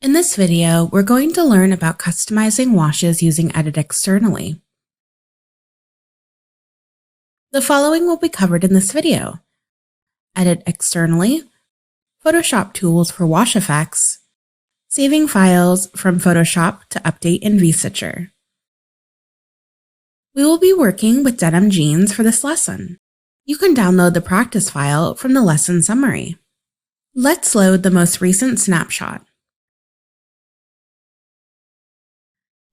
In this video, we're going to learn about customizing washes using Edit externally. The following will be covered in this video: Edit externally, Photoshop tools for wash effects, saving files from Photoshop to update in VStitcher. We will be working with denim jeans for this lesson. You can download the practice file from the lesson summary. Let's load the most recent snapshot.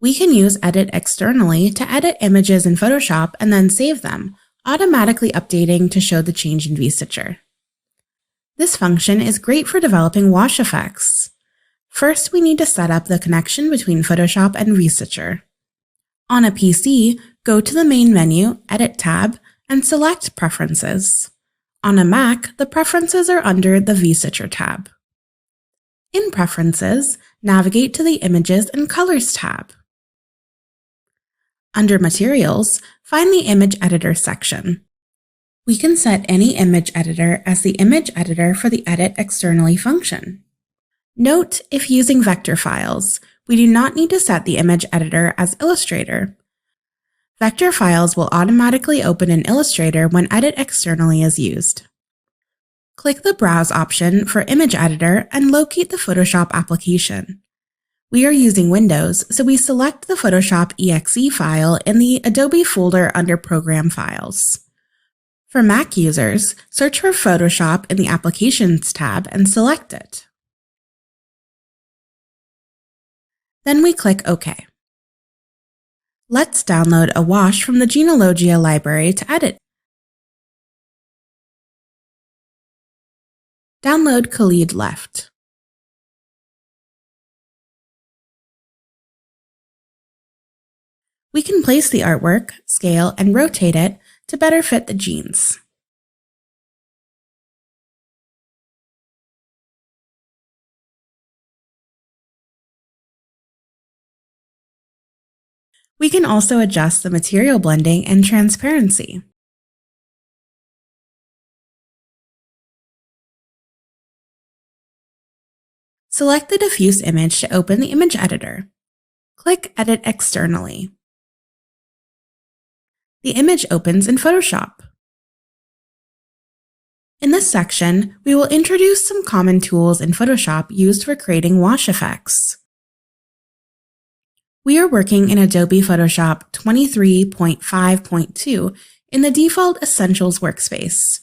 We can use Edit externally to edit images in Photoshop and then save them, automatically updating to show the change in VStitcher. This function is great for developing wash effects. First, we need to set up the connection between Photoshop and VStitcher. On a PC, go to the main menu, Edit tab, and select Preferences. On a Mac, the preferences are under the VStitcher tab. In Preferences, navigate to the Images and Colors tab. Under Materials, find the Image Editor section. We can set any image editor as the image editor for the Edit externally function. Note, if using vector files, we do not need to set the image editor as Illustrator. Vector files will automatically open in Illustrator when Edit externally is used. Click the Browse option for Image Editor and locate the Photoshop application. We are using Windows, so we select the Photoshop exe file in the Adobe folder under Program Files. For Mac users, search for Photoshop in the Applications tab and select it. Then we click OK. Let's download a wash from the Genealogia library to edit. Download Khalid Left. We can place the artwork, scale, and rotate it to better fit the jeans. We can also adjust the material blending and transparency. Select the diffuse image to open the image editor. Click Edit externally. The image opens in Photoshop. In this section, we will introduce some common tools in Photoshop used for creating wash effects. We are working in Adobe Photoshop 23.5.2 in the default Essentials workspace.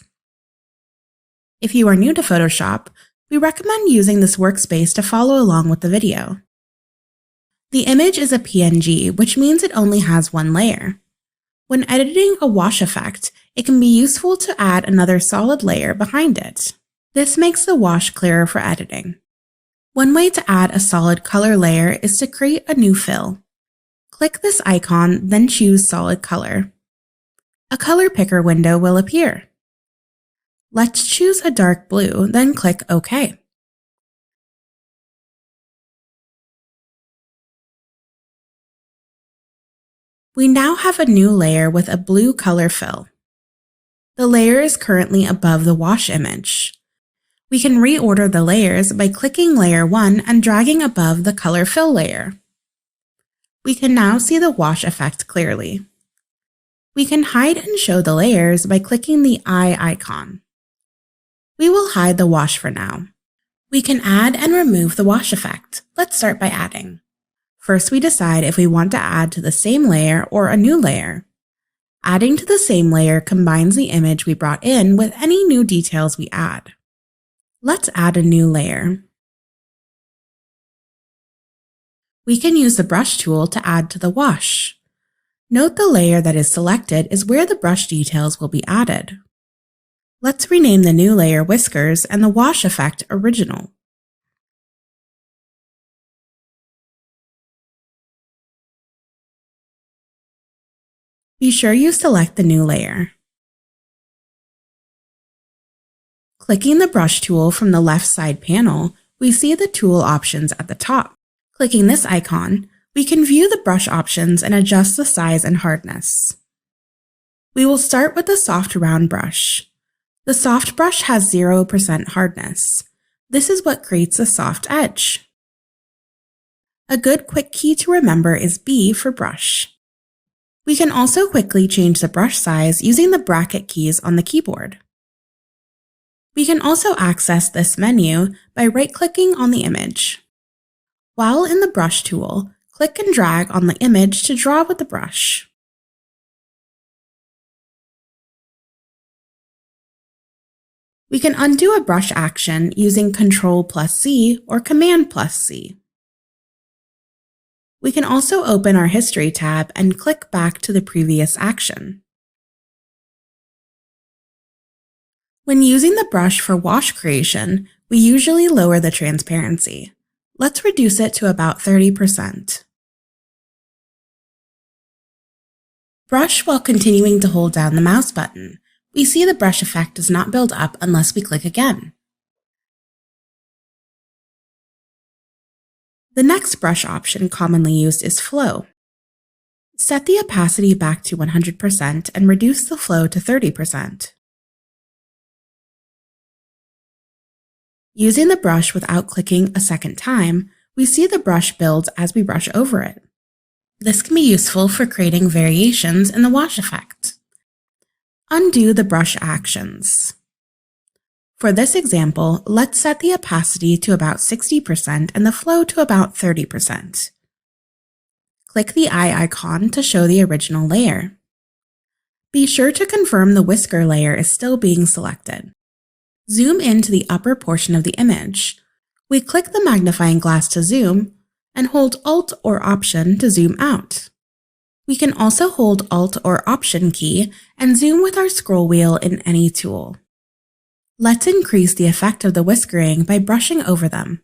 If you are new to Photoshop, we recommend using this workspace to follow along with the video. The image is a PNG, which means it only has one layer. When editing a wash effect, it can be useful to add another solid layer behind it. This makes the wash clearer for editing. One way to add a solid color layer is to create a new fill. Click this icon, then choose Solid Color. A color picker window will appear. Let's choose a dark blue, then click OK. We now have a new layer with a blue color fill. The layer is currently above the wash image. We can reorder the layers by clicking Layer 1 and dragging above the color fill layer. We can now see the wash effect clearly. We can hide and show the layers by clicking the eye icon. We will hide the wash for now. We can add and remove the wash effect. Let's start by adding. First, we decide if we want to add to the same layer or a new layer. Adding to the same layer combines the image we brought in with any new details we add. Let's add a new layer. We can use the brush tool to add to the wash. Note the layer that is selected is where the brush details will be added. Let's rename the new layer Whiskers and the wash effect Original. Be sure you select the new layer. Clicking the brush tool from the left side panel, we see the tool options at the top. Clicking this icon, we can view the brush options and adjust the size and hardness. We will start with the soft round brush. The soft brush has 0% hardness. This is what creates a soft edge. A good quick key to remember is B for brush. We can also quickly change the brush size using the bracket keys on the keyboard. We can also access this menu by right-clicking on the image. While in the brush tool, click and drag on the image to draw with the brush. We can undo a brush action using Ctrl+C or Command+C. We can also open our History tab and click back to the previous action. When using the brush for wash creation, we usually lower the transparency. Let's reduce it to about 30%. Brush while continuing to hold down the mouse button. We see the brush effect does not build up unless we click again. The next brush option commonly used is flow. Set the opacity back to 100% and reduce the flow to 30%. Using the brush without clicking a second time, we see the brush builds as we brush over it. This can be useful for creating variations in the wash effect. Undo the brush actions. For this example, let's set the opacity to about 60% and the flow to about 30%. Click the eye icon to show the original layer. Be sure to confirm the whisker layer is still being selected. Zoom into the upper portion of the image. We click the magnifying glass to zoom and hold Alt or Option to zoom out. We can also hold Alt or Option key and zoom with our scroll wheel in any tool. Let's increase the effect of the whiskering by brushing over them.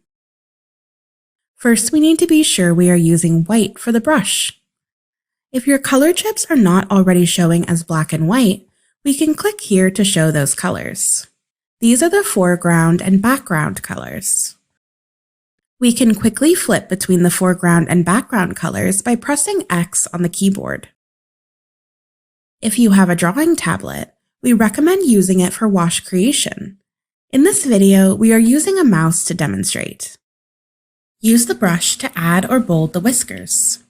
First, we need to be sure we are using white for the brush. If your color chips are not already showing as black and white, we can click here to show those colors. These are the foreground and background colors. We can quickly flip between the foreground and background colors by pressing X on the keyboard. If you have a drawing tablet, we recommend using it for wash creation. In this video, we are using a mouse to demonstrate. Use the brush to add or bold the whiskers.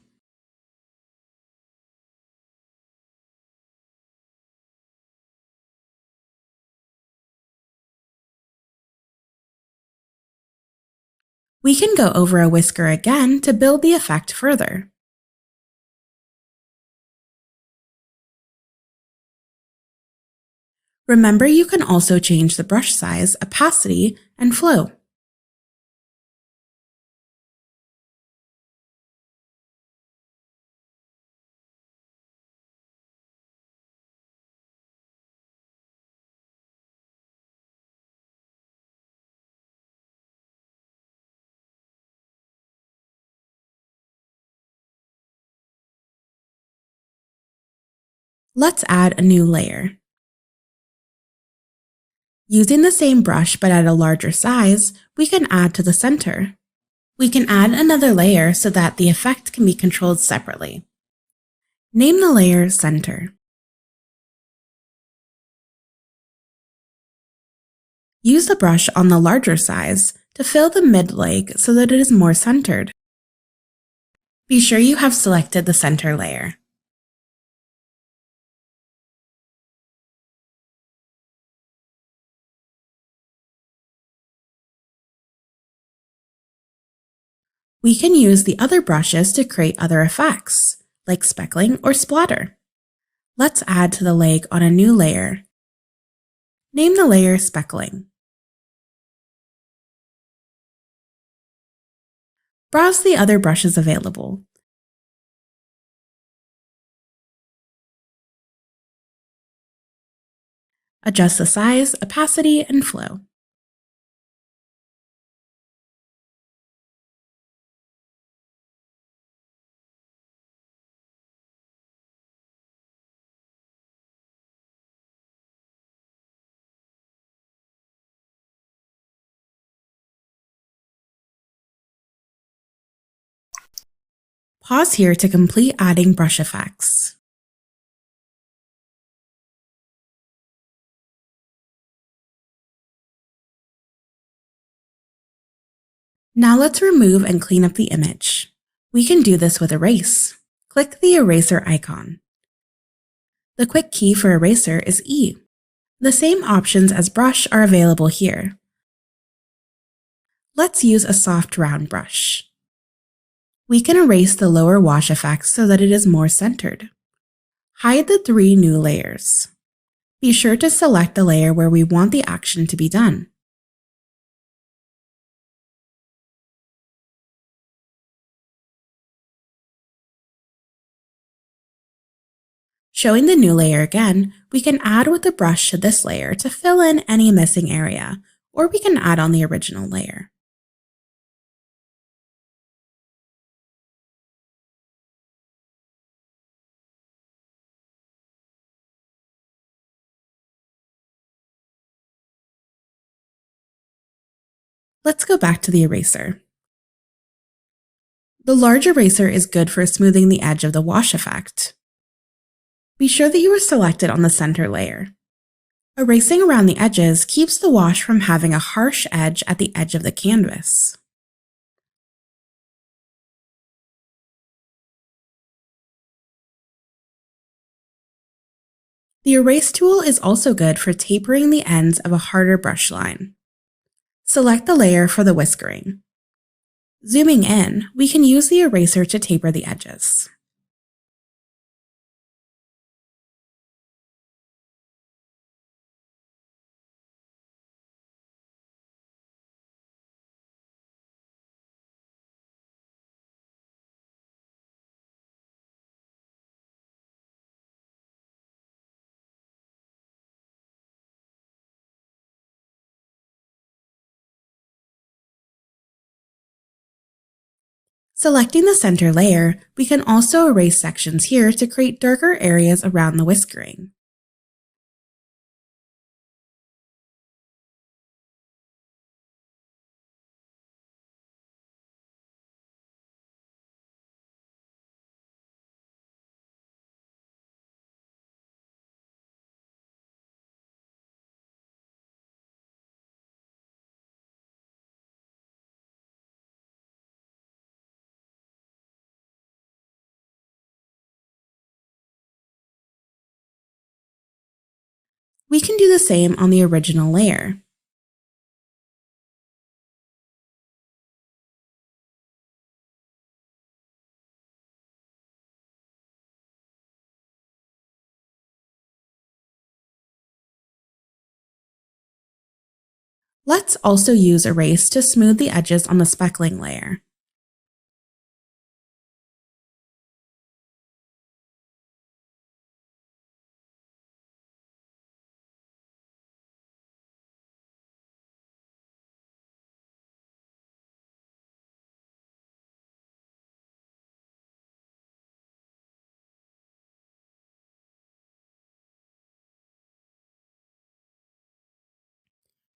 We can go over a whisker again to build the effect further. Remember, you can also change the brush size, opacity, and flow. Let's add a new layer. Using the same brush but at a larger size, we can add to the center. We can add another layer so that the effect can be controlled separately. Name the layer Center. Use the brush on the larger size to fill the mid-leg so that it is more centered. Be sure you have selected the center layer. We can use the other brushes to create other effects, like speckling or splatter. Let's add to the leg on a new layer. Name the layer Speckling. Browse the other brushes available. Adjust the size, opacity, and flow. Pause here to complete adding brush effects. Now let's remove and clean up the image. We can do this with Erase. Click the eraser icon. The quick key for eraser is E. The same options as brush are available here. Let's use a soft round brush. We can erase the lower wash effects so that it is more centered. Hide the 3 new layers. Be sure to select the layer where we want the action to be done. Showing the new layer again, we can add with the brush to this layer to fill in any missing area, or we can add on the original layer. Let's go back to the eraser. The large eraser is good for smoothing the edge of the wash effect. Be sure that you are selected on the center layer. Erasing around the edges keeps the wash from having a harsh edge at the edge of the canvas. The erase tool is also good for tapering the ends of a harder brush line. Select the layer for the whiskering. Zooming in, we can use the eraser to taper the edges. Selecting the center layer, we can also erase sections here to create darker areas around the whiskering. We can do the same on the original layer. Let's also use Erase to smooth the edges on the speckling layer.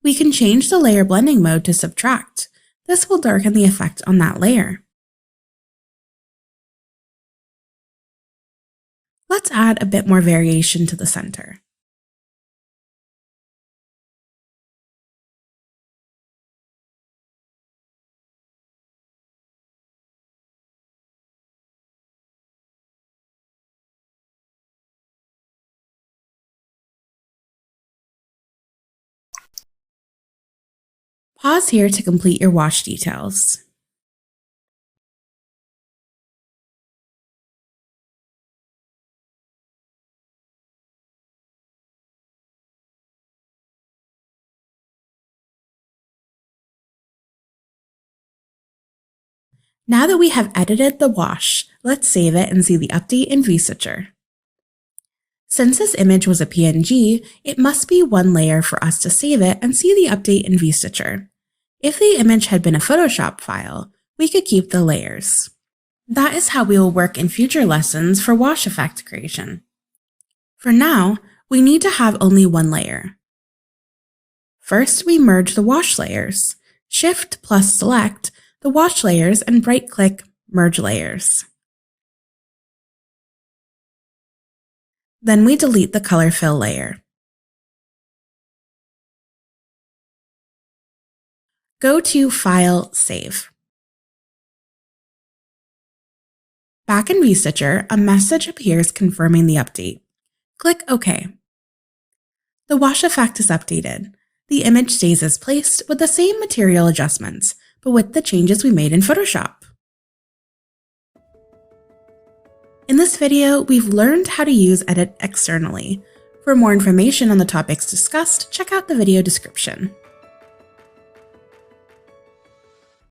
We can change the layer blending mode to Subtract. This will darken the effect on that layer. Let's add a bit more variation to the center. Pause here to complete your wash details. Now that we have edited the wash, let's save it and see the update in VSwitcher. Since this image was a PNG, it must be one layer for us to save it and see the update in VSwitcher. If the image had been a Photoshop file, we could keep the layers. That is how we will work in future lessons for wash effect creation. For now, we need to have only one layer. First, we merge the wash layers. Shift plus select the wash layers and right-click Merge Layers. Then we delete the color fill layer. Go to File, Save. Back in VStitcher, a message appears confirming the update. Click OK. The wash effect is updated. The image stays as placed with the same material adjustments, but with the changes we made in Photoshop. In this video, we've learned how to use Edit externally. For more information on the topics discussed, check out the video description.